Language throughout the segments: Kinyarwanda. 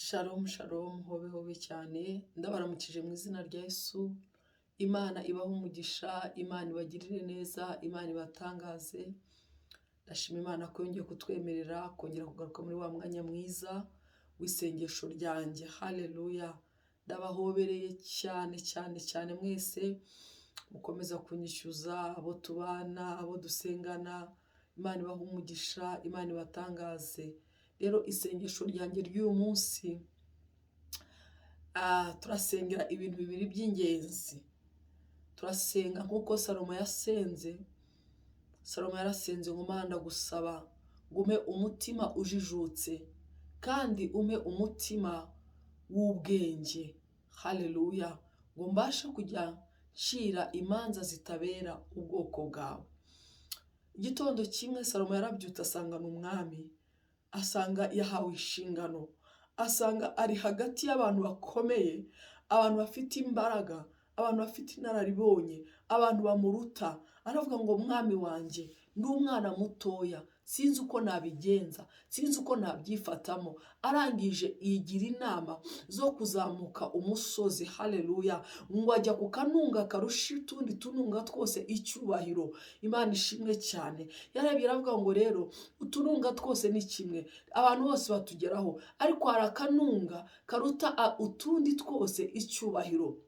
Shalom shalom hobe hobe cyane ndabaramukije mu izina rya Yesu. Imana ibaho umugisha, Imana ibagirire neza, Imana ibatangaze. Ndashima Imana ko yongeye kutwemerera kongera kugaruka muri wa mwanya mwiza w'isengesho ryanjye. Haleluya. Ndabahobereye cyane cyane cyane mwese mukomeza kunyishyuza, abo tubana, abo dusengana. Imana ibaho umugisha, Imana ibatangaze. Rero isengesho ryanjye ry'uyu munsi turasengera ibintu bibiri by'ingenzi. Turasenga nk'uko Salomo yasenze. Salomo yarasenze ngo Mana gusaba ngume umutima ujijutse kandi umpe umutima wubwenge. Haleluya. Ngo mbashe kujya ncira imanza zitabera ubwoko bwawe. Igitondo kimwe Salomo yarabyutse asanga n'umwami, asanga yahawe inshingano, asanga ari hagati y'abantu bakomeye, abantu bafite imbaraga, abantu bafite inararibonye, abantu bamuruta. Aravuga ngo mwami wanjye ndi umwana mutoya, sinzi uko nabigenza, sinzi uko nabyifatamo. Arangije yigira inama zo kuzamuka umusozi. Haleluya. Ngo ajya ku kanunga karusha utundi tununga twose icyubahiro. Imana ishimwe cyane. Yarebye aravuga ngo rero utununga twose ni kimwe, abantu bose batugeraho, ariko hari akanunga karuta utundi twose icyubahiro.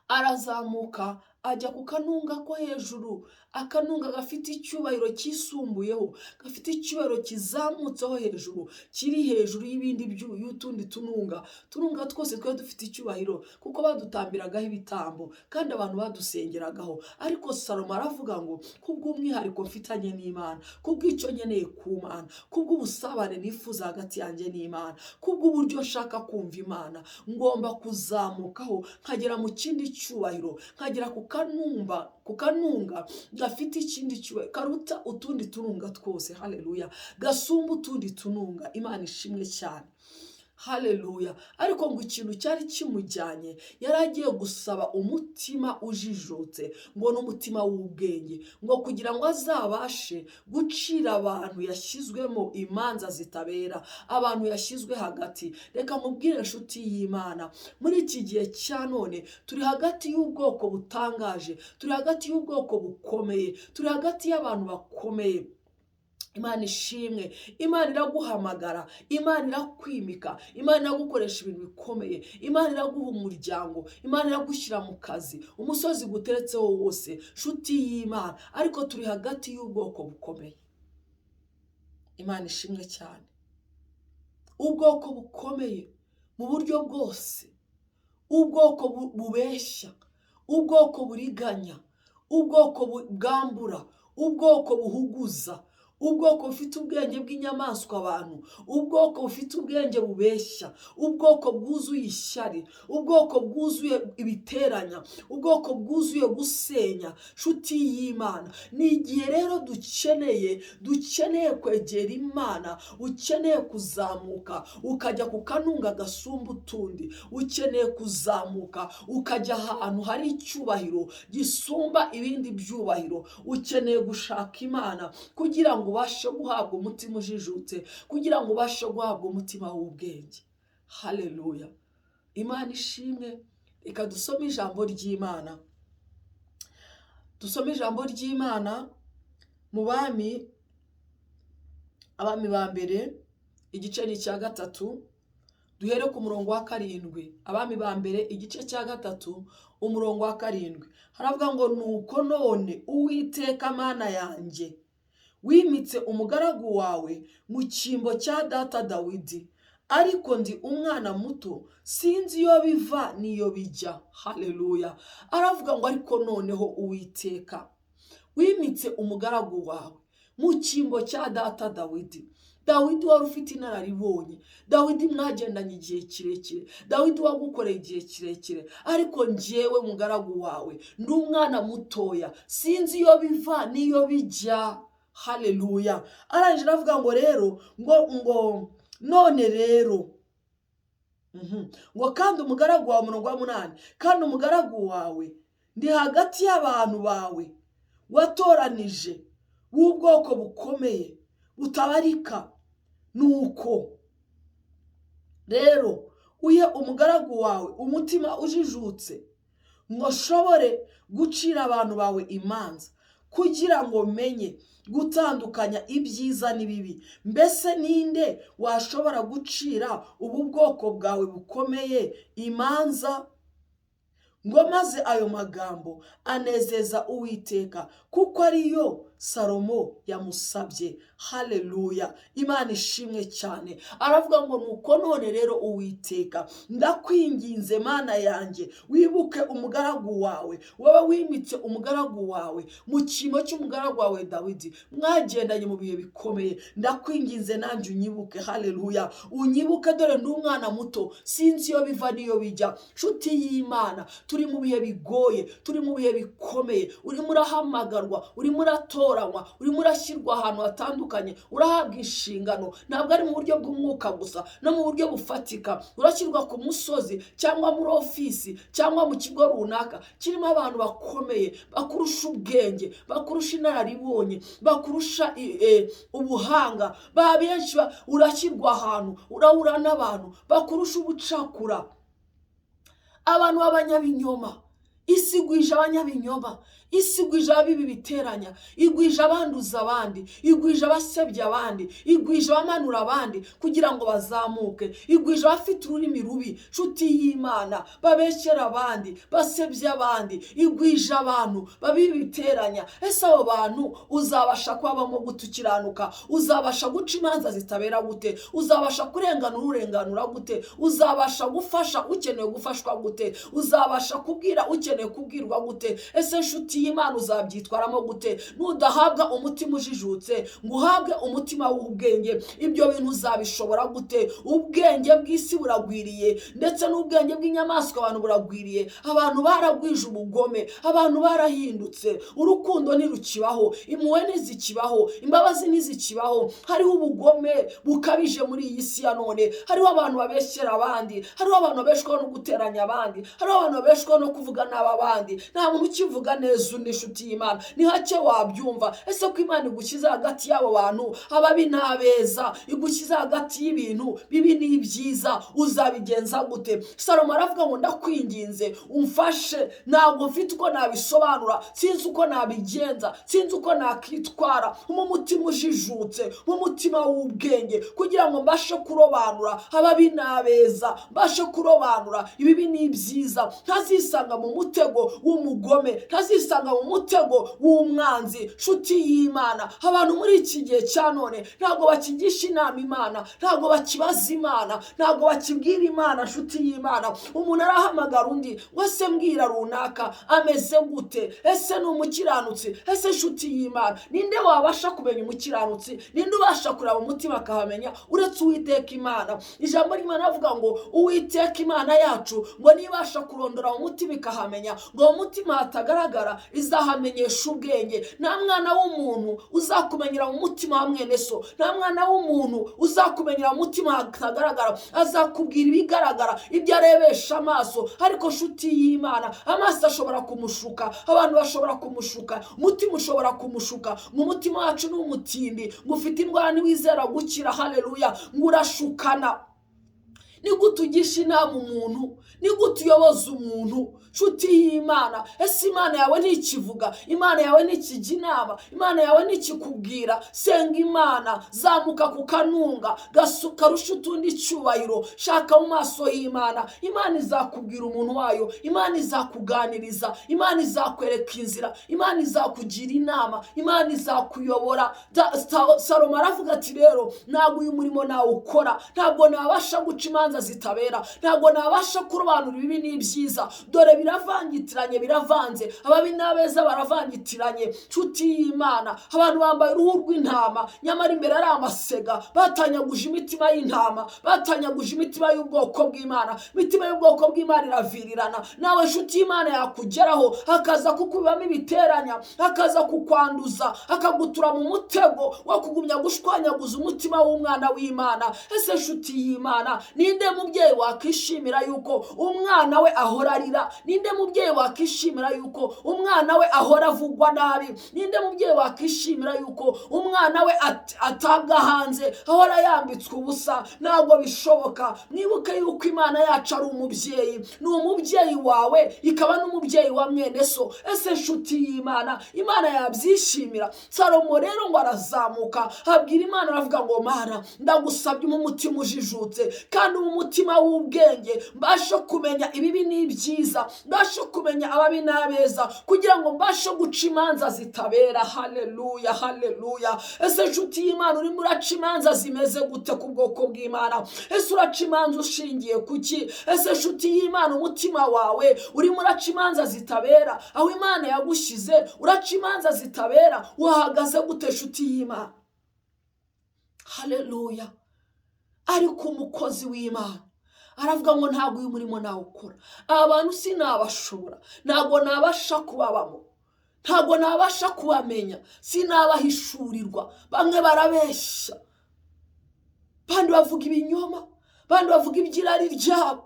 Arazamuka ajya ku kanunga ko hejuru, akanunga gafite icyubahiro kisumbuyeho, gafite icyubahiro kizamutseho hejuru, kiri hejuru y'ibindi y'utundi tununga. Tununga twose twe dufite icyubahiro kuko badutambiragaho ibitambo kandi abantu badusengeragaho. Ariko Salomo aravuga ngo kubw'umwihariko mfitanye n'Imana, kubw'icyo nkeneye ku Mana, kubw'ubusabane nifuza hagati yanjye n'Imana, kubw'uburyo nshaka kumva Imana, ngomba kuzamukaho nkagera mu kindi cyubahiro, nkagera ku kanunga gafite ikindi cyubahiro karuta utundi tununga twose. Haleluya. Gasumba utundi tununga. Imana ishimwe cyane. Haleluya. Ariko ngo ikintu cyari kimujyanye, yaragiye gusaba umutima ujijutse, ngo n'umutima w'ubwenge, ngo kugira ngo azabashe gucira abantu yashyizwemo imanza zitabera, abantu yashyizwe hagati. Reka mubwire inshuti y'Imana, muri iki gihe cya none turi hagati y'ubwoko butangaje, turi hagati y'ubwoko bukomeye, turi hagati y'abantu bakomeye. Imana ishimwe. Imana iraguhamagara, Imana irakwimika, Imana iragukoresha ibintu bikomeye, Imana iraguha umuryango, Imana iragushyira mu kazi, umusozi guteretseho wose, nshuti y'Imana. Ariko turi hagati y'ubwoko bukomeye. Imana ishimwe cyane. Ubwoko bukomeye mu buryo bwose, ubwoko bubeshya, ubwoko buriganya, ubwoko bwambura, ubwoko buhuguza, ubwoko bufite ubwenge bw'inyamaswa abantu, ubwoko bufite ubwenge bubeshya, ubwoko bwuzuye ishyari, ubwoko bwuzuye ibiteranya, ubwoko bwuzuye gusenya. Nshuti y'Imana, ni igihe rero dukeneye kwegera Imana, ukeneye kuzamuka ukajya ku kanunga gasumba utundi, ukeneye kuzamuka ukajya ahantu hari icyubahiro gisumba ibindi byubahiro. Ukeneye gushaka Imana kugira ngo ubashe guhabwa umutima ujijutse, kugira ngo ubashe guhabwa umutima w'ubwenge. Haleluya. Imana ishimwe. Reka dusome ijambo ry'Imana. Dusome ijambo ry'Imana mu Abami ba mbere igice ni cya 3, duhere ku murongo wa 7. Abami ba mbere igice cya 3 umurongo wa 7 haravuga ngo nuko none Uwiteka Mana yanjye wimitse umugaragu wawe mu cyimbo cya data Dawidi, ariko ndi umwana muto, sinzi iyo biva niyo bijya. Haleluya. Aravuga ngo ariko noneho Uwiteka wimitse umugaragu wawe mu cyimbo cya data Dawidi. Dawidi wari ufite inararibonye, Dawidi mwagendanye igihe kirekire, Dawidi wagukoreye igihe kirekire, ariko njyewe mugaragu wawe ndi umwana mutoya, sinzi iyo biva niyo bijya. Haleluya. Arangije avuga ngo rero ngo none rero ngo kandi umugaragu wawe, umurongo wa 8, kandi umugaragu wawe ndi hagati y'abantu bawe watoranije w'ubwoko bukomeye butabarika. Nuko rero uhe umugaragu wawe umutima ujijutse, ngo nshobore gucira abantu bawe imanza, kugira ngo menye gutandukanya ibyiza n'ibibi. Mbese ninde washobora gucira ubu bwoko bwawe bukomeye imanza? Ngo maze ayo magambo anezeza Uwiteka, kuko ariyo Salomo yamusabye. Haleluya, Imana ishimwe cyane. Aravuga ngo nuko none rero Uwiteka, ndakwinginze Mana yanjye, wibuke umugaragu wawe, wowe wimitse umugaragu wawe mu cyimo cy'umugaragu wawe Dawidi, mwagendanye mu bihe bikomeye. Ndakwinginze nanjye unyibuke. Haleluya, unyibuke, dore ndi umwana muto, sinzi iyo biva n'iyo bijya. Nshuti y'Imana, turi mu bihe bigoye, turi mu bihe bikomeye. Urimo urahamagarwa, urimo uratoranywa, urimo urashyirwa ahantu hatandukanye, urahabwa inshingano. Ntabwo ari mu buryo bw'umwuka gusa, no mu buryo bufatika. Urashyirwa ku musozi cyangwa muri ofisi cyangwa mu kigo runaka kirimo abantu bakomeye, bakurusha ubwenge, bakurusha inararibonye, bakurusha ubuhanga. Benshi urashyirwa ahantu, urahura n'abantu bakurusha ubucakura, abantu b'abanyabinyoma. Isi igwije abanyabinyoma, isi igwije abibi biteranya, igwije abanduza abandi, igwije abasebya abandi, igwije abamanura abandi kugira ngo bazamuke, igwije abafite ururimi rubi, nshuti y'Imana, babeshyera abandi, basebya abandi, igwije abantu babibi biteranya. Ese abo bantu uzabasha kubabamo gute ukiranuka? Uzabasha guca imanza zitabera gute? Uzabasha kurenganura urenganura gute? Uzabasha gufasha ukeneye gufashwa gute? Uzabasha kubwira ukeneye kubwirwa gute? Ese nshuti y'Imana, uzabyitwaramo gute nudahabwa umutima ujijutse, ngo uhabwe umutima w'ubwenge? Ibyo bintu uzabishobora gute? Ubwenge bw'isi buragwiriye, ndetse n'ubwenge bw'inyamaswa abantu buragwiriye. Abantu baragwije ubugome, abantu barahindutse, urukundo ntirukibaho, impuhwe ntizikibaho, imbabazi ntizikibaho. Hariho ubugome bukabije muri iyi si ya none. Hariho abantu babeshyera abandi, hariho abantu babeshwaho no guteranya abandi, hariho abantu babeshwaho no kuvuga n'abandi. Nta muntu ukivuga neza undi, nshuti y'Imana, ni hake wabyumva. Ese ko Imana igushyize hagati y'abo bantu, ababi n'abeza, igushyize hagati y'ibintu bibi n'ibyiza, uzabigenza gute? Salomo aravuga ngo ndakwinginze umfashe, ntabwo mfite uko nabisobanura, sinzi uko nabigenza, sinzi uko nakitwara. Mu mutima ujijutse, mu mutima w'ubwenge, kugira ngo mbashe kurobanura ababi n'abeza, mbashe kurobanura ibibi n'ibyiza, ntazisanga mu mutego w'umugome, ntazisanga mu mutego w'umwanzi. Nshuti y'Imana, abantu muri iki gihe cya none ntabwo bakigisha inama Imana, ntabwo bakibaza Imana, ntabwo bakibwira Imana. Nshuti y'Imana, umuntu arahamagara undi, wese mbwira runaka ameze gute? Ese ni umukiranutsi? Ese nshuti y'Imana, ninde wabasha kumenya umukiranutsi? Ninde ubasha kureba umutima akahamenya uretse Uwiteka Imana? Ijambo ry'Imana rivuga ngo Uwiteka Imana yacu ngo nibasha kurondora umutima ikahamenya, ngo umutima hatagaragara izahamenyesha ubwenge. Nta mwana w'umuntu uzakumenyera mu mutima wa mwene so, nta mwana w'umuntu uzakumenyera mu mutima hatagaragara. Azakubwira ibigaragara, ibyo arebesha amaso. Ariko nshuti y'Imana, amaso ashobora kumushuka, abantu bashobora kumushuka, umutima ushobora kumushuka. Mu mutima wacu ni umutindi, ngo ufite indwara ntiwizera gukira. Haleluya, ngo urashukana. Ni gute ugisha inama umuntu? Ni gute uyoboza umuntu? Nshuti y'Imana, ese Imana yawe ntikivuga? Imana yawe ntikijya inama? Imana yawe ntikikubwira? Senga Imana, zamuka ku kanunga karusha utundi cyubahiro, shaka mu maso y'Imana. Imana izakubwira umuntu wayo, Imana izakuganiriza, Imana izakwereka inzira, Imana izakugira inama, Imana izakuyobora. Salomo aravuga ati rero ntabwo uyu murimo nawukora, ntabwo nabasha guca imanza zitabera, ntabwo nabasha kurobanura ibibi n'ibyiza. Dore biravangitiranye, biravanze, ababi n'abeza baravangitiranye. Nshuti y'Imana, abantu bambaye uruhu rw'intama, nyamara imbere ari amasega. Batanyaguje imitima y'intama, batanyaguje imitima y'ubwoko bw'Imana. Imitima y'ubwoko bw'Imana iravirirana. Nawe nshuti y'Imana yakugeraho, akaza kukubibamo ibiteranya, akaza kukwanduza, akagutura mu mutego wo kugumya gushwanyaguza umutima w'umwana w'Imana. Ese nshuti y'Imana, ninde ninde mubyeyi wakishimira yuko umwana we ahora arira? Ninde mubyeyi wakishimira yuko umwana we ahora avugwa nabi? Ninde mubyeyi wakishimira yuko umwana we atabwa hanze, ahora yambitswe ubusa? Ntabwo bishoboka. Mwibuke yuko Imana yacu ari umubyeyi, ni umubyeyi wawe, ikaba n'umubyeyi wa mwene so. Ese nshuti y'Imana, Imana yabyishimira? Salomo rero ngo arazamuka abwira Imana, aravuga ngo Mana, ndagusabye umutima ujijutse kandi umutima w'ubwenge, mbashe kumenya ibibi n'ibyiza, mbashe kumenya ababi n'abeza, kugira ngo mbashe guca imanza zitabera. Haleluya, haleluya. Ese nshuti y'Imana, urimo uraca imanza zimeze gute ku bwoko bw'Imana? Ese uraca imanza ushingiye kuki? Ese nshuti y'Imana, umutima wawe urimo uraca imanza zitabera aho Imana yagushyize? Uraca imanza zitabera, wahagaze gute nshuti y'Imana? Haleluya. Ariko umukozi w'Imana aravuga ngo ntabwo uyu murimo nawukora, abantu sinabashobora, ntabwo nabasha kubabamo, ntabwo nabasha kubamenya, sinabahishurirwa. Bamwe barabeshya, bandi bavuga ibinyoma, bandi bavuga iby'irari ryabo,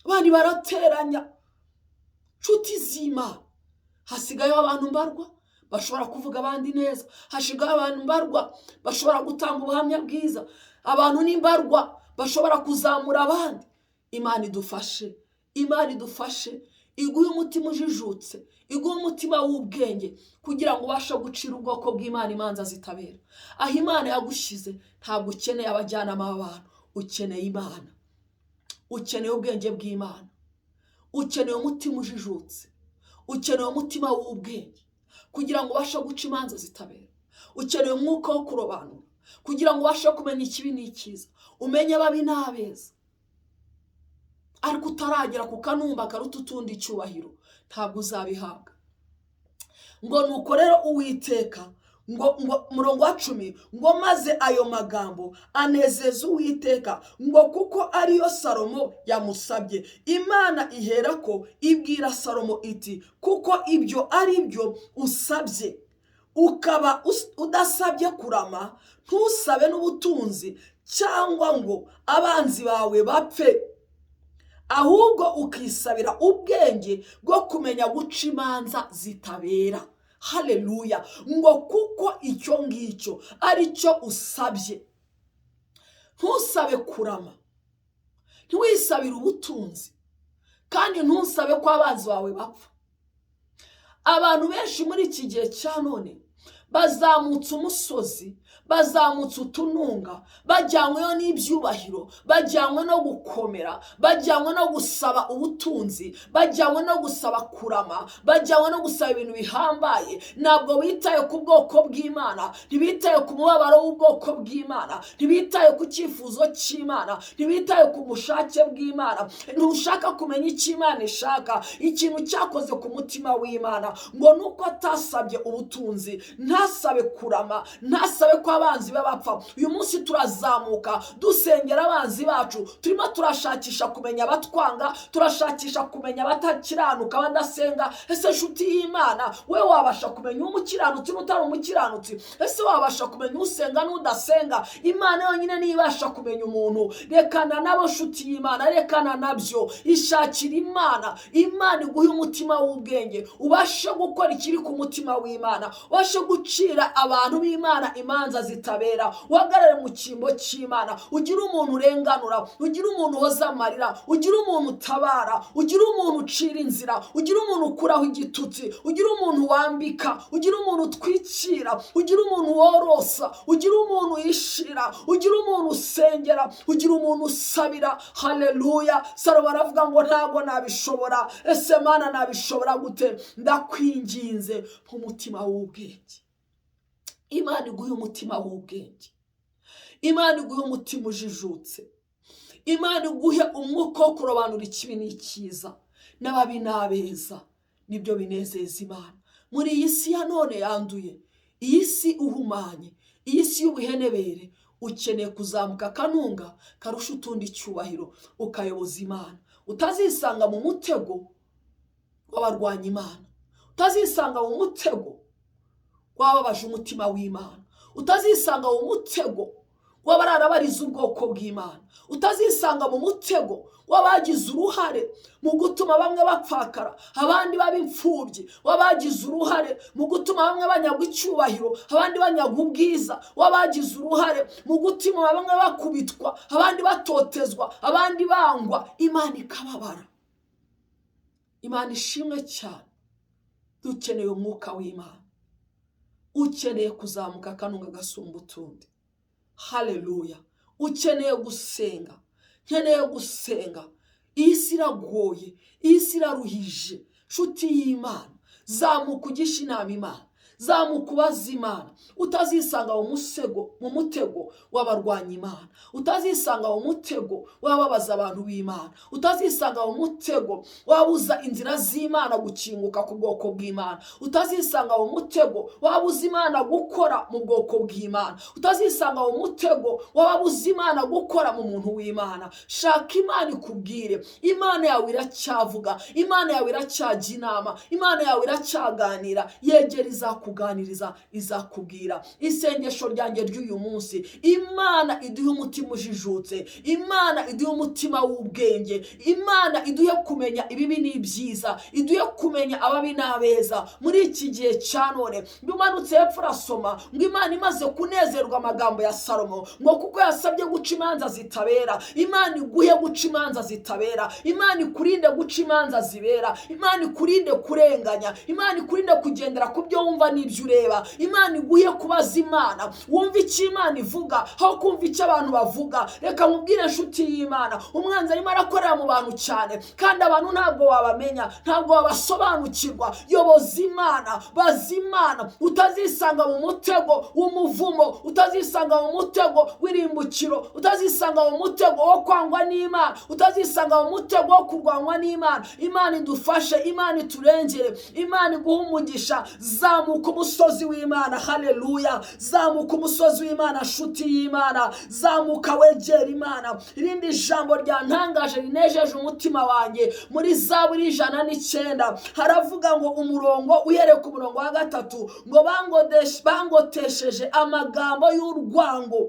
bandi barateranya. Nshuti z'Imana, hasigayeho abantu mbarwa bashobora kuvuga abandi neza, hashigaye abantu mbarwa bashobora gutanga ubuhamya bwiza, abantu n'imbarwa bashobora kuzamura abandi. Imana idufashe, Imana idufashe, iguhe umutima ujijutse, iguhe umutima w'ubwenge, kugira ngo ubashe gucira ubwoko bw'Imana imanza zitabera. Aho Imana yagushyize ntabwo ukeneye abajyanama b'abantu, ukeneye Imana, ukeneye ubwenge bw'Imana, ukeneye umutima ujijutse, ukeneye umutima w'ubwenge, kugira ngo ubashe guca imanza zitabera. Ukeneye umwuka wo kurobanura, kugira ngo ubashe kumenya ikibi n'icyiza, umenye ababi n'abeza. Ariko utaragera ku kanumba karuta utundi icyubahiro, ntabwo uzabihabwa. Ngo nuko rero Uwiteka, ngo murongo wa 10, ngo maze ayo magambo anezeza Uwiteka, ngo kuko ariyo Salomo yamusabye. Imana iherako ibwira Salomo iti, kuko ibyo ari byo usabye, ukaba udasabye kurama, ntusabe n'ubutunzi cyangwa ngo abanzi bawe bapfe, ahubwo ukisabira ubwenge bwo kumenya guca imanza zitabera. Haleluya. Ngo kuko icyo ngicyo ari cyo usabye, ntusabe kurama, ntiwisabire ubutunzi, kandi ntusabe ko abanzi bawe bapfa. Abantu benshi muri iki gihe cya none bazamutse umusozi, bazamutse utununga, bajyanyweho n'ibyubahiro, bajyanywe no gukomera, bajyanywe no gusaba ubutunzi, bajyanywe no gusaba kurama, bajyanywe no gusaba ibintu bihambaye. Ntabwo bitaye ku bwoko bw'Imana, ntibitaye ku mubabaro w'ubwoko bw'Imana, ntibitaye ku cyifuzo cy'Imana, ntibitaye ku bushake bw'Imana. Ntushaka kumenya icyo Imana ishaka, ikintu cyakoze ku mutima w'Imana, ngo nuko atasabye ubutunzi, ntasabe kurama, ntasabe ko abanzi b'abapfa. Uyu munsi turazamuka dusengera abanzi bacu, turimo turashakisha kumenya abatwanga, turashakisha kumenya abatakiranuka, badasenga. Ese nshuti y'Imana, we wabasha kumenya umukiranutsi n'utari umukiranutsi? Ese wabasha kumenya usenga n'udasenga? Imana yonyine niyo ibasha kumenya umuntu. Rekana nabo nshuti y'Imana, rekana nabyo, ishakira Imana. Imana iguhe umutima w'ubwenge, ubashe gukora ikiri ku mutima w'Imana, ubashe gucira abantu b'Imana imanza zitabera. Uhagarare mu cyimbo cy'Imana, ugire umuntu urenganura, ugire umuntu hoza amarira, ugire umuntu utabara, ugire umuntu ucira inzira, ugire umuntu ukuraho igitutsi, ugire umuntu wambika, ugire umuntu utwikira, ugire umuntu worosa, ugire umuntu yishira, ugire umuntu usengera, ugire umuntu usabira. Haleluya. Salomo aravuga ngo ntabwo nabishobora. Ese Mana, nabishobora gute? Ndakwinginze umutima w'ubwenge. Imana iguhe umutima w'ubwenge, Imana iguhe umutima ujijutse, Imana iguhe umwuka wo kurobanura ikibi n'icyiza, n'ababi n'abeza. Nibyo binezeza Imana muri iyi si ya none yanduye, iyi si uhumanye, iyi si y'ubuhenebere. Ukeneye kuzamuka kanunga karusha utundi icyubahiro, ukayoboza Imana. Utazisanga mu mutego w'abarwanya Imana, utazisanga mu mutego wababaje umutima w'Imana, utazisanga mu mutego w'abararabariza ubwoko bw'Imana, utazisanga mu mutego w'abagize uruhare mu gutuma bamwe bapfakara abandi baba imfubyi, w'abagize uruhare mu gutuma bamwe banyagwa icyubahiro abandi banyagwa ubwiza, w'abagize uruhare mu gutuma bamwe bakubitwa abandi batotezwa abandi bangwa. Imana ikababara. Imana ishimwe cyane. Dukeneye umwuka w'Imana, ukeneye kuzamuka akanunga gasumba utundi. Haleluya. Ukeneye gusenga, nkeneye gusenga. Isi iragoye, isi iraruhije. Nshuti y'Imana, zamuka ugisha inama Imana, zamuka ubaza Imana. Utazisanga mu mutego w'abarwanya Imana, utazisanga mu mutego w'ababaza abantu b'Imana, utazisanga mu mutego wabuza inzira z'Imana gukinguka ku bwoko bw'Imana, utazisanga mu mutego wabuza Imana gukora mu bwoko bw'Imana, utazisanga mu mutego wabuza Imana gukora mu muntu w'Imana. Shaka Imana ikubwire. Imana yawe iracyavuga, Imana yawe iracyajya inama, Imana yawe iracyaganira. Yegera izakuganiriza, izakubwira. Isengesho ryanjye ry'uyu munsi, Imana iduhe umutima ujijutse, Imana iduhe umutima w'ubwenge, Imana iduhe kumenya ibibi n'ibyiza, iduhe kumenya ababi n'abeza. Muri iki gihe cya none ndumanutse hepfo urasoma ngo Imana imaze kunezerwa amagambo ya Salomo, ngo kuko yasabye guca imanza zitabera. Imana iguhe guca imanza zitabera, Imana ikurinde guca imanza zibera, Imana ikurinde kurenganya, Imana ikurinde kugendera ku byo wumva n'ibyo ureba. Imana iguhe kubaza Imana, wumva icyo Imana ivuga aho kumva icyo abantu bavuga. Reka mubwire nshuti y'Imana, umwanzi arimo arakorera mu bantu cyane, kandi abantu ntabwo wabamenya, ntabwo wabasobanukirwa. Yoboza Imana, baza Imana. Utazisanga mu mutego w'umuvumo, utazisanga mu mutego w'irimbukiro, utazisanga mu mutego wo kwangwa n'Imana, utazisanga mu mutego wo kurwanywa n'Imana. Imana idufashe, Imana iturengere, Imana iguhe umugisha. Zamuka umusozi w'Imana. Haleluya. Zamuka umusozi w'Imana, nshuti y'Imana, zamuka wegera Imana. Irindi jambo ryantangaje rinejeje umutima wanjye, muri Zaburi 109 haravuga ngo umurongo uhereye ku murongo wa 3 ngo bangotesheje amagambo y'urwango,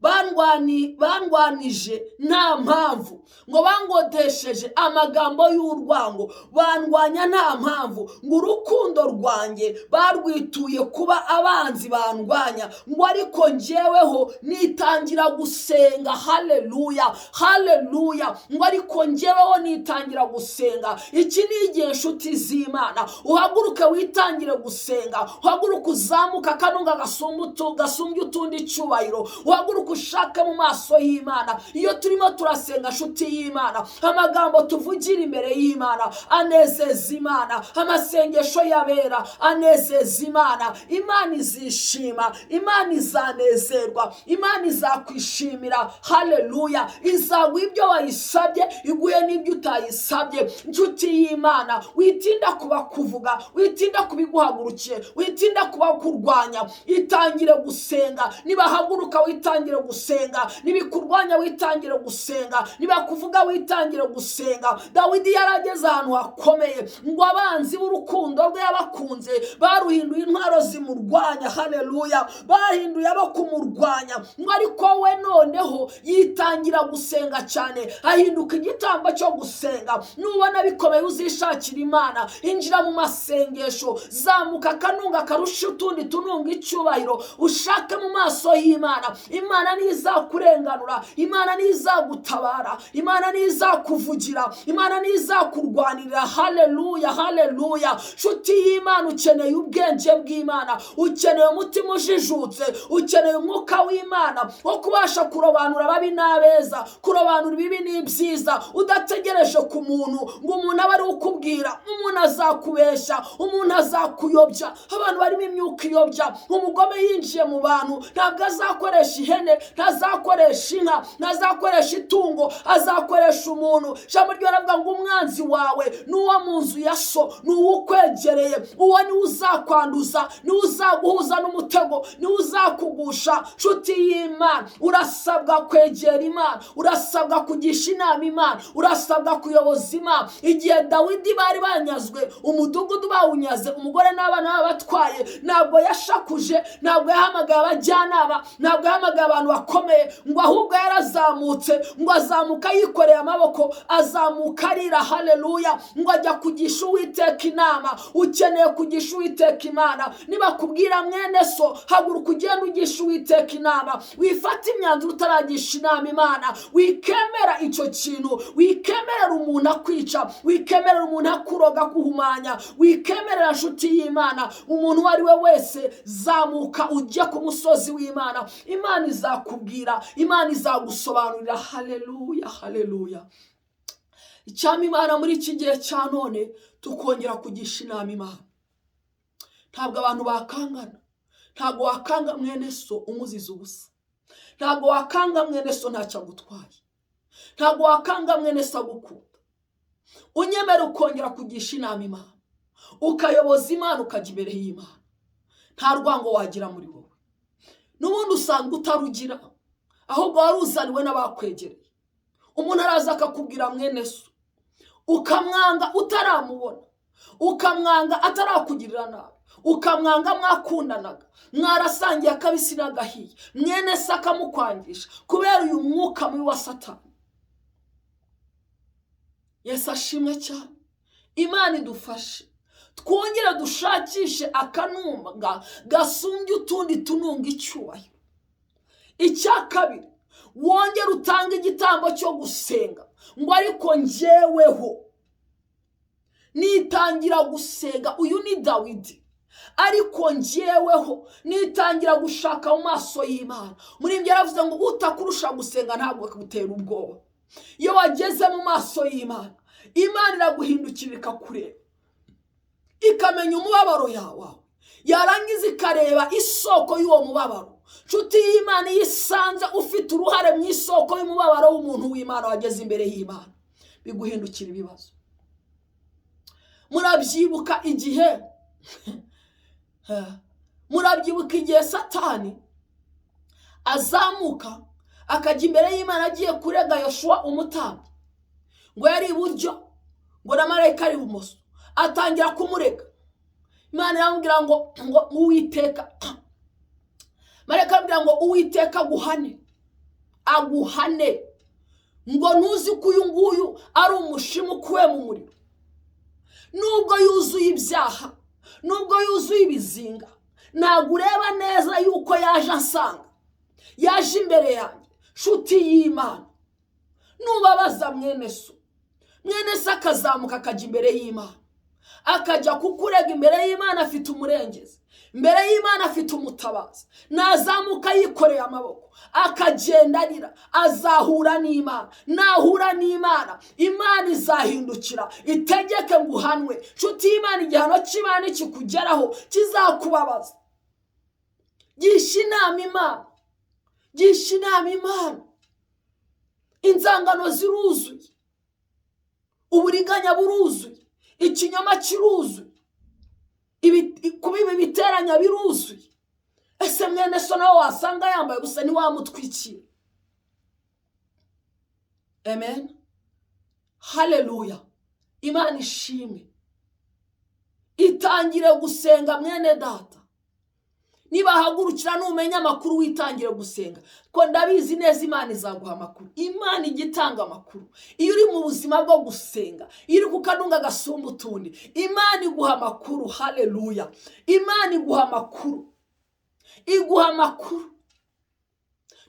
bandwanije nta mpamvu. Ngo bangotesheje amagambo y'urwango, bandwanya nta mpamvu. Ngo urukundo rwanjye barwituye kuba abanzi bandwanya. Ngo ariko njyeweho nitangira gusenga. Haleluya, haleluya. Ngo ariko njyeweho nitangira gusenga. Iki ni igihe nshuti z'Imana, uhaguruke witangire gusenga, uhaguruke uzamuka akanunga gasumbye utundi cyubahiro, uhaguruke ushaka mu maso y'Imana. Iyo turimo turasenga nshuti y'Imana, amagambo tuvugira imbere y'Imana anezeza Imana, amasengesho yabera anezeza Imana. Imana izishima, Imana izanezerwa, Imana izakwishimira. Haleluya. Izaguha ibyo wayisabye, iguhe n'ibyo utayisabye. Nshuti y'Imana, witinda kubakuvuga, witinda kubiguhagurukiye, witinda kubakurwanya. Itangire gusenga. Nibahaguruka witangire gusenga, nibikurwanya witangire gusenga, nibakuvuga witangire gusenga. Dawidi yarageze ahantu hakomeye, ngo abanzi b'urukundo rwe yabakunze baruhinduye intwaro zimurwanya. Haleluya. Bahinduye abo kumurwanya. Ngo ariko we noneho yitangira gusenga cyane, ahinduka igitambo cyo gusenga. Nubona bikomeye uzishakira Imana, injira mu masengesho, zamuka akanunga karusha utundi tununga icyubahiro, ushake mu maso y'Imana. Imana nizakurenganura, Imana nizagutabara, Imana nizakuvugira, Imana nizakurwanirira. Haleluya, haleluya. Nshuti y'Imana, ukeneye ubwenge bw'Imana, ukeneye umutima ujijutse, ukeneye umwuka w'Imana wo kubasha kurobanura ababi n'abeza, kurobanura ibibi n'ibyiza, udategereje ku muntu ngo umuntu abe ari ukubwira. Umuntu azakubeshya, umuntu azakuyobya. Abantu barimo imyuka iyobya. Umugome yinjiye mu bantu, ntabwo azakoresha ihene, ntazakoresha inka, ntazakoresha itungo, azakoresha umuntu. Ijambo ryaravuga ngo umwanzi wawe n'uwo mu nzu ya so, n'uwo ukwegereye, uwo niwe uzakwanduza, niwe uzaguhuza n'umutego, niwe uzakugusha. Nshuti y'Imana, urasabwa kwegera Imana, urasabwa kugisha inama Imana, urasabwa kuyoboza Imana. Igihe Dawidi bari banyazwe, umudugudu bawunyaze, umugore n'abana babatwaye, ntabwo yashakuje, ntabwo yahamagaye abajyanama, ntabwo yahamagaye abantu bakomeye, ngo ahubwo yarazamutse, ngo azamuka yikoreye amaboko, azamuka arira. Haleluya. Ngo ajya kugisha Uwiteka inama. Ukeneye kugisha Uwiteka Imana, nibakubwira mwene so, haguruka ugende ugisha Uwiteka inama. Wifata imyanzuro utaragisha inama Imana. Wikemera icyo kintu, wikemerera umuntu akwica, wikemerera umuntu akuroga kuhumanya, wikemerera nshuti y'Imana umuntu uwo ari we wese. Zamuka ujye ku musozi w'Imana. Imana izakubwira, Imana izagusobanurira. Haleluya, haleluya. Icyama Imana muri iki gihe cya none, tukongera kugisha inama Imana. Ntabwo abantu bakangana, ntabwo wakanga mwene so umuziza ubusa, ntabwo wakanga mwene so ntacyo agutwaye, ntabwo wakanga mwene so agukunda. Unyemera ukongera kugisha inama Imana, ukayoboza Imana, ukajya imbere y'Imana. Nta rwango wagira muri wowe, n'ubundi usanga utarugira, ahubwo wari uzaniwe n'abakwegereye. Umuntu araza akakubwira mwene so, ukamwanga utaramubona, ukamwanga atarakugirira nabi, ukamwanga mwakundanaga, mwarasangiye akabisi n'agahiye, mwene se akamukwangisha kubera uyu mwuka mubi wa Satani. Yesu ashimwe cyane. Imana idufashe twongera dushakishe akanunga gasumbye utundi tununga icyubahiro. Icya kabiri, wongera utanga igitambo cyo gusenga, ngo ariko njyeweho nitangira gusenga. Uyu ni Dawidi. Ariko njyeweho nitangira gushaka mu maso y'Imana. Muri ibyo yaravuze ngo utakurusha gusenga ntabwo akagutera ubwoba. Iyo wageze mu maso y'Imana, Imana iraguhindukira ikakureba, ikamenya umubabaro yawe, yarangiza ikareba isoko y'uwo mubabaro. Nshuti y'Imana, yisanze ufite uruhare mu isoko y'umubabaro w'umuntu w'Imana wageze imbere y'Imana, biguhindukira ibibazo. Murabyibuka igihe Satani azamuka akajya imbere y'Imana agiye kurega Yoshua umutambyi, ngo yari iburyo, ngo na marayika ari ibumoso, atangira kumurega. Imana iramubwira ngo Uwiteka, marayika aramubwira ngo Uwiteka aguhane, ngo ntuzi ko uyu nguyu ari umushima ukuwe mu muriro. Nubwo yuzuye ibyaha, nubwo yuzuye ibizinga, ntabwo ureba neza yuko yaje ansanga, yaje imbere yanjye. Nshuti y'Imana, nubabaza mwene so, mwene se akazamuka akajya imbere y'Imana, akajya kukurega imbere y'Imana afite umurengezi, imbere y'Imana afite umutabazi, nazamuka yikoreye amaboko, akagenda arira, azahura n'Imana. Nahura n'Imana, Imana izahindukira itegeke ngo uhanwe. Nshuti y'Imana, igihano cy'Imana kikugeraho kizakubabaza. Gisha inama Imana, gisha inama Imana. Inzangano ziruzuye, uburiganya buruzuye, ikinyoma kiruzuye, kubiba ibiteranya biruzuye. Ese mwene so nawe wasanga yambaye gusa ntiwamutwikira. Amen, haleluya. Imana ishimwe. Itangire gusenga mwene data. Niba hagurukira n'umenya amakuru, witangire gusenga, ko ndabizi neza Imana izaguha amakuru. Imana igitanga amakuru. Iyo uri mu buzima bwo gusenga, iyo uri ku kanunga gasumba utundi, Imana iguha amakuru. Haleluya. Imana iguha amakuru, iguha amakuru.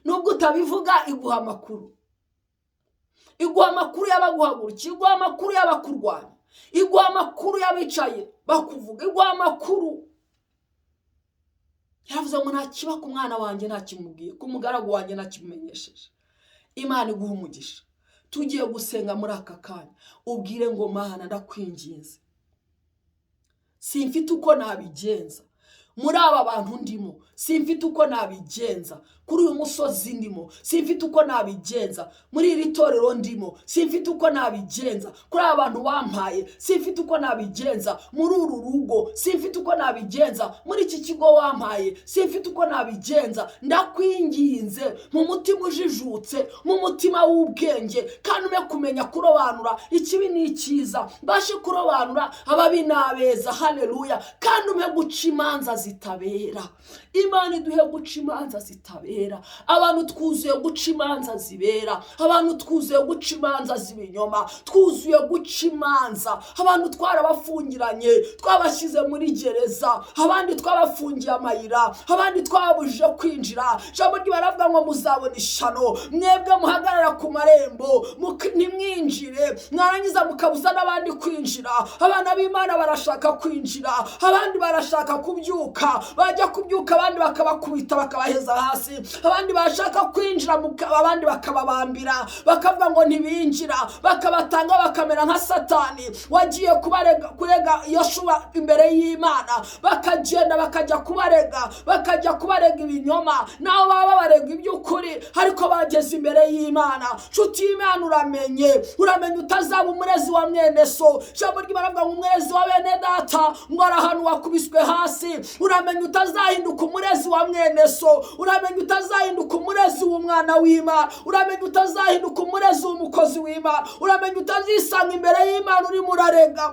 Nubwo utabivuga, iguha amakuru. Iguha amakuru y'abaguhagurukiye, iguha amakuru y'abakurwanya, iguha amakuru y'abicaye bakuvuga, iguha amakuru. Yavuze ngo nta kiba ku mwana wanjye ntakimubwiye, ku mugaragu wanjye ntakimumenyesheje. Imana iguha umugisha. Tugiye gusenga muri aka kanya, ubwire ngo Mana ndakwinginze, simfite uko nabigenza muri aba bantu ndimo, simfite uko nabigenza kuri uyu musozi ndimo simfite uko nabigenza, muri iri torero ndimo simfite uko nabigenza, kuri abantu bampaye simfite uko nabigenza, muri uru rugo simfite uko nabigenza, muri iki kigo wampaye simfite uko nabigenza. Ndakwinginze mu mutima ujijutse, mu mutima w'ubwenge, kandi ume kumenya kurobanura ikibi n'icyiza, mbashe kurobanura ababi n'abeza. Haleluya. kandi ume guca imanza zitabera. Imana iduhe guca imanza zitabera. Abantu twuzuye guca imanza zibera, abantu twuzuye guca imanza z'ibinyoma, twuzuye guca imanza. Abantu twarabafungiranye, twabashyize muri gereza, abandi twabafungiye amayira, abandi twababujije kwinjira. Ijambo ry'Imana ngo muzabona ishano, mwebwe muhagarara ku marembo ntimwinjire, mwarangiza mukabuza n'abandi kwinjira. Abana b'Imana barashaka kwinjira, abandi barashaka kubyuka, bajya kubyuka abandi bakabakubita bakabaheza hasi, abandi bashaka kwinjira abandi bakababambira, bakavuga ngo ntibinjira, bakabatanga bakamera nka Satani wagiye kurega Yoshua imbere y'Imana, bakagenda bakajya kubarega ibinyoma, naho baba barega iby'ukuri, ariko bageze imbere y'Imana. Nshuti y'Imana, uramenye utazaba umurezi wa mwene so. Ijambo ry'Imana ngo umurezi wa bene data ngo arahantu wakubiswe hasi. Uramenye utazahinduka umurezi wa mwene so, uramenye utazahinduka umurezi w'umwana w'Imana, uramenye utazahinduka umurezi w'umukozi w'Imana, uramenye utazisanga imbere y'Imana urimo urarega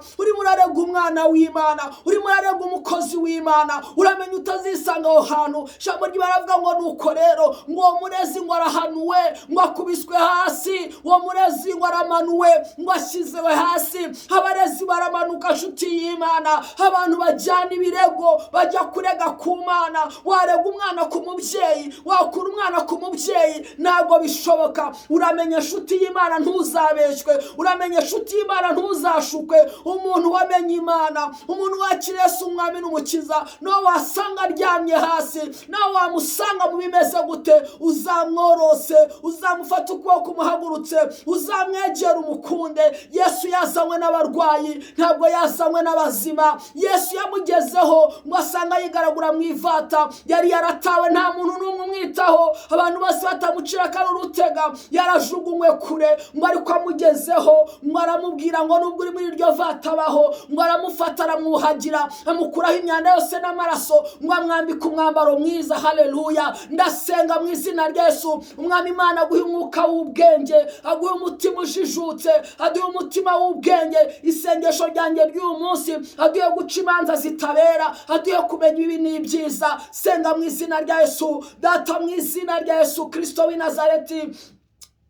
umwana w'Imana, urimo urarega umukozi w'Imana, uramenye utazisanga aho hantu. Ijambo ry'Imana ngo nuko rero ngo uwo murezi ngo arahanuwe, ngo akubiswe hasi, uwo murezi ngo aramanuwe, ngo ashyizewe hasi. Abarezi baramanuka. Nshuti y'Imana, abantu bajyana ibirego bajya kurega ku Mana. Warega umwana ku mubyeyi, wakura umwana ku mubyeyi, ntabwo bishoboka. Uramenye nshuti y'Imana ntuzabeshywe, uramenye nshuti y'Imana ntuzashukwe. Umuntu wamenye Imana, umuntu wakiriye Yesu umwami n'umukiza, no wasanga aryamye hasi, nawe wamusanga mu bimeze gute, uzamworose, uzamufata ukuboko umuhagurutse, uzamwegera umukunde. Yesu yazanywe n'abarwayi, ntabwo yazanywe n'abazima. Yesu yamugezeho ngo asanga yigaragura mu ivata, yari yaratawe, nta muntu n'umwe umwitaho, abantu bose batamucira kandi urutega, yarajugunywe kure. Ngo ariko amugezeho, ngo aramubwira ngo nubwo uri muri iryo vata baho, ngo aramufata aramwuhagira, amukuraho imyanda yose n'amaraso, ngo amwambike umwambaro mwiza. Haleluya. Ndasenga mu izina rya Yesu, umwami Imana aguhe umwuka w'ubwenge, aguhe umutima ujijutse, aduhe umutima w'ubwenge. Isengesho ryanjye ry'uyu munsi, aduhe guca imanza zitabera, aduhe kumenya ibi n'ibyiza. Senga mu izina rya Yesu. Data, mu izina rya Yesu Kristo w'i Nazareti,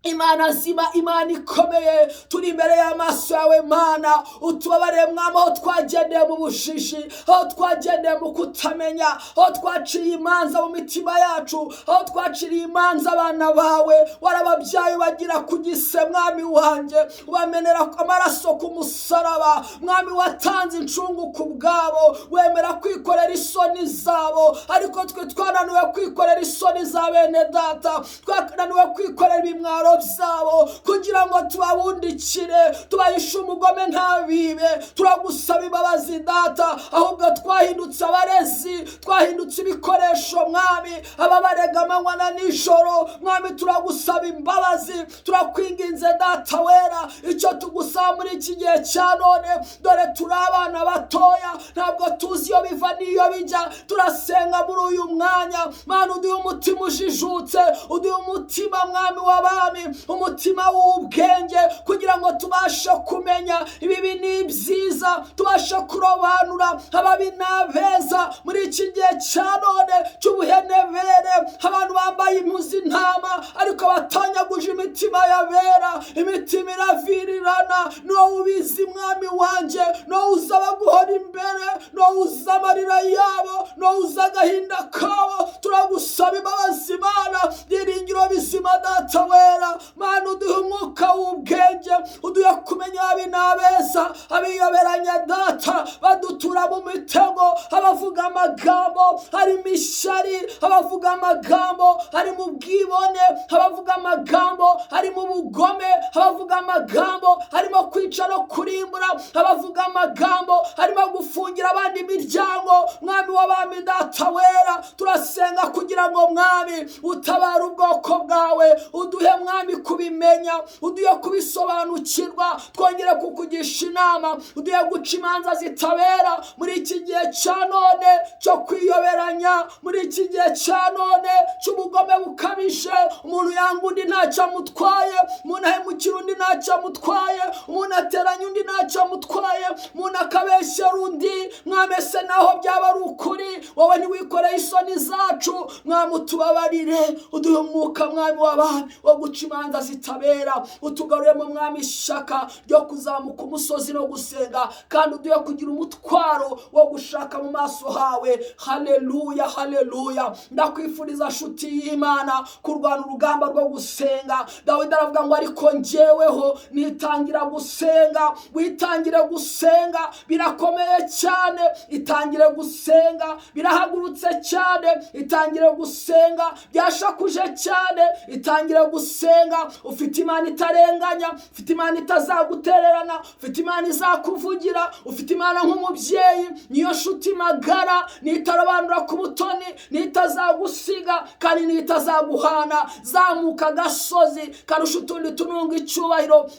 Imana nzima, Imana ikomeye, turi imbere y'amaso yawe Mana. Utubabarire Mwami aho twagendeye mu bujiji, aho twagendeye mu kutamenya, aho twaciriye imanza mu mitima yacu, aho twaciriye imanza abana bawe. Warababyaye bagira ku gise Mwami wanjye, ubamenera amaraso ku musaraba. Mwami watanze incungu ku bwabo, wemera kwikorera isoni zabo, ariko twe twananiwe kwikorera isoni za bene data, twananiwe kwikorera ibimwaro byabo kugira ngo tubabundikire, tubahishe umugome ntabibe. Turagusaba imbabazi Data, ahubwo twahindutse abarezi, twahindutse ibikoresho Mwami, ababarega amanywa na nijoro. Mwami, turagusaba imbabazi, turakwinginze Data wera. Icyo tugusaba muri iki gihe cya none, dore turi abana batoya, ntabwo tuzi iyo biva n'iyo bijya. Turasenga muri uyu mwanya Mana, uduhe umutima ujijutse, uduhe umutima Mwami w'abami, umutima w'ubwenge, kugira ngo tubashe kumenya ibibi n'ibyiza, tubashe kurobanura ababi n'abeza muri iki gihe cya none cy'ubuhenebere. Abantu bambaye impu z'intama ariko batanyaguje imitima yabera, imitima iravirirana. No ubizi Mwami wanjye, no uzaba guhora imbere, no uza amarira yabo, no uza agahinda kabo. Turagusaba imbabazi Mana, byiringiro bizima Data wera. Mana, uduhe umwuka w'ubwenge, uduhe kumenya ababi n'abeza, abiyoberanya Data, badutura mu mitego, abavuga amagambo harimo ishyari, abavuga amagambo harimo ubwibone, abavuga amagambo harimo ubugome, abavuga amagambo harimo kwica no kurimbura abavuga amagambo harimo gufungira abandi imiryango. Mwami w'abami data wera, turasenga kugira ngo mwami utabare ubwoko bwawe, uduhe mwami kubimenya, uduhe kubisobanukirwa, twongere kukugisha inama, uduhe guca imanza zitabera muri iki gihe cya none cyo kwiyoberanya, muri iki gihe cya none cy'ubugome bukabije. Umuntu yanga undi ntacyo amutwaye, umuntu ahemukira undi ntacyo amutwaye, umuntu ateranya undi ntacyo amutwaye, umuntu akabeshyera undi. Mwami se naho byaba ari ukuri, wowe ntiwikoreye isoni zacu. Mwami utubabarire, uduhe umwuka mwami w'abami wo guca imanza zitabera, utugaruremo mwami ishyaka ryo kuzamuka umusozi no gusenga, kandi uduhe kugira umutwaro wo gushaka mu maso hawe. Haleluya, haleluya. Ndakwifuriza nshuti y'Imana kurwana urugamba rwo gusenga. Dawidi aravuga ngo ariko njyeweho nitangira gusenga. Witangire gusenga, birakomeye cyane. Itangire gusenga, birahagurutse cyane. Itangire gusenga, byashakuje cyane. Itangire gusenga, ufite Imana itarenganya, ufite Imana itazagutererana, ufite Imana izakuvugira, ufite Imana nk'umubyeyi, niyo nshuti magara, nitarobanura ku butoni, nitazagusiga kandi nitazaguhana. Zamuka gasozi karusha utundi tununga icyubahiro,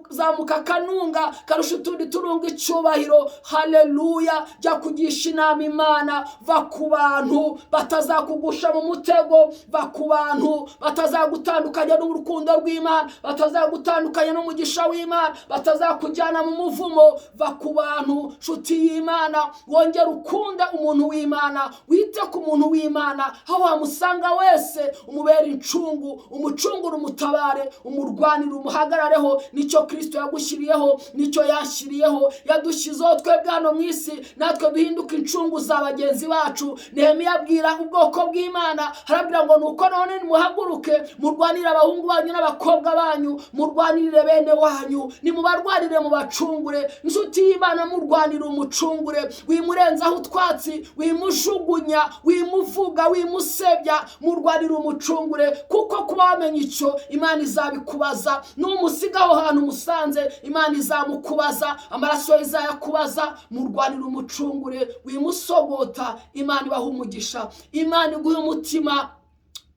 zamuka kanunga karusha utundi tununga icyubahiro. Haleluya. Jya kugisha inama Imana, va ku bantu batazakugusha mu mutego, va ku bantu batazagutandukanya n'urukundo rw'Imana, batazagutandukanya n'umugisha w'Imana, batazakujyana mu muvumo. Va ku bantu nshuti y'Imana, wongere ukunda umuntu w'Imana, wite ku muntu w'Imana, aho wamusanga wese umubera incungu, umucungura, umutabare, umurwanire, umuhagarareho. Nicyo Kristo yagushyiriyeho, nicyo yashyiriyeho. Yadushyizeho twebwe hano mu isi, natwe duhinduka incungu za bagenzi bacu. Nehemiya abwira ubwoko bw'Imana, harabwira ngo nuko none nimuhaguruke murwanire abahungu banyu n'abakobwa banyu, murwanire bene wanyu, nimubarwanire mubacungure. Nshuti y'Imana, murwanire umucungure, wimurenzaho utwatsi, wimujugunya, wimuvuga, wimusebya. Murwanire umucungure, kuko kuba wamenye icyo Imana izabikubaza. Numusigaho hantu musanze, Imana izamukubaza, amaraso ye izayakubaza. Murwanire umucungure, wimusogota. Imana ibaha umugisha. Imana iguhe umutima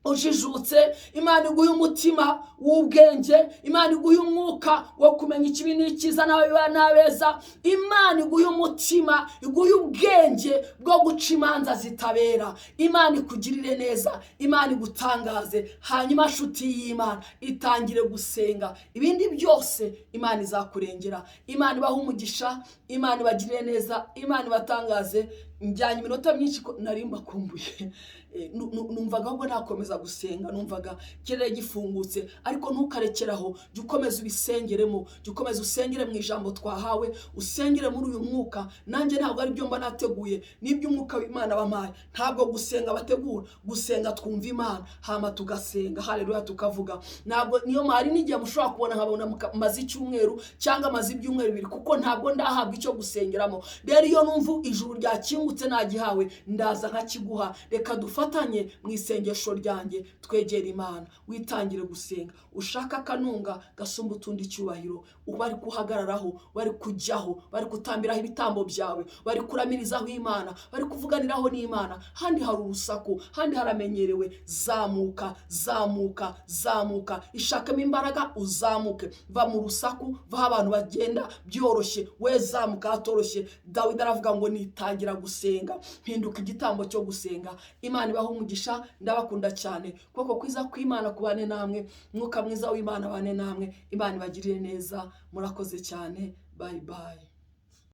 ujijutse, Imana iguhe umutima wubwenge, Imana iguhe umwuka wo kumenya ikibi n'ikiza n'ababiba n'abeza. Imana iguhe umutima, iguhe ubwenge bwo guca imanza zitabera. Imana ikugirire neza, Imana igutangaze. Hanyuma nshuti y'Imana, itangire gusenga, ibindi byose Imana izakurengera. Imana ibaha umugisha, Imana ibagirire neza, Imana ibatangaze. Njyanye iminota myinshi nari mbakumbuye, numvaga ahubwo nakomeza gusenga, numvaga kirere gifungutse. Ariko ntukarekeraho, jya ukomeza ubisengeremo, jya ukomeza usengere mu ijambo twahawe, usengere muri uyu mwuka. Nanjye ntabwo ari byo mba nateguye, nibyo umwuka w'Imana bamaye. Ntabwo gusenga bategura, gusenga twumva Imana hama tugasenga. Haleluya, tukavuga. Ntabwo niyo hari n'igihe mushobora kubona nkabona maze icyumweru cyangwa maze ibyumweru bibiri, kuko ntabwo ndahabwa icyo gusengeramo. Rero iyo numva ijuru ryakingutse nagihawe, ndaza nkakiguha. Reka dufatanye mu isengesho ryanjye, twegera Imana. Witangire gusenga, ushaka akanunga gasumba utundi cyubahiro, bari kuhagararaho, bari kujyaho, bari kutambiraho ibitambo byawe, bari kuramirizaho Imana, bari kuvuganiraho n'Imana. Handi hari urusaku, handi haramenyerewe. Zamuka, zamuka, zamuka. Ishakamo imbaraga, uzamuke. Va mu rusaku, va abantu bagenda byoroshye, we zamuka hatoroshye. Dawidi aravuga ngo nitangira gusenga, mpinduka igitambo cyo gusenga. Imana ibaha umugisha, ndabakunda cyane. Kuko kwiza kw'Imana kubane namwe, mwuka mwiza w'Imana bane namwe. Imana ibagirire neza, murakoze cyane. Bye bye.